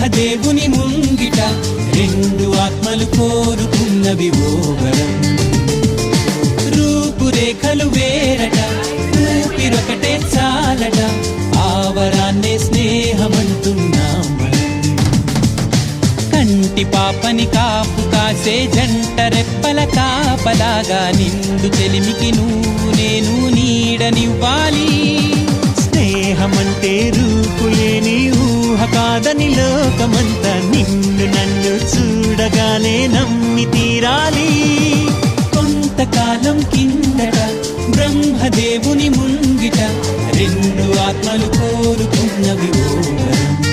బ్రహ్మదేవుని ముంగిట రెండు ఆత్మలు కోరుకున్నవి ఓ వరం. రూపురేఖలు వేరట, ఊపిరొకటే చాలట, ఆ వరాన్నే స్నేహమంటున్నాం మనం. కంటి పాపని కాపు కాసే జంట రెప్పల కాపలాగా నిండు చెలిమికి నువ్వు నేను నీడనివ్వాలి. స్నేహమంటే రూపులేని ఊహ కాదని లోకమంతా నిన్ను నన్ను చూడగానే నమ్మి తీరాలి. కొంతకాలం కిందట బ్రహ్మదేవుని ముంగిట రెండు ఆత్మలు కోరుకున్నవి ఓ వరం.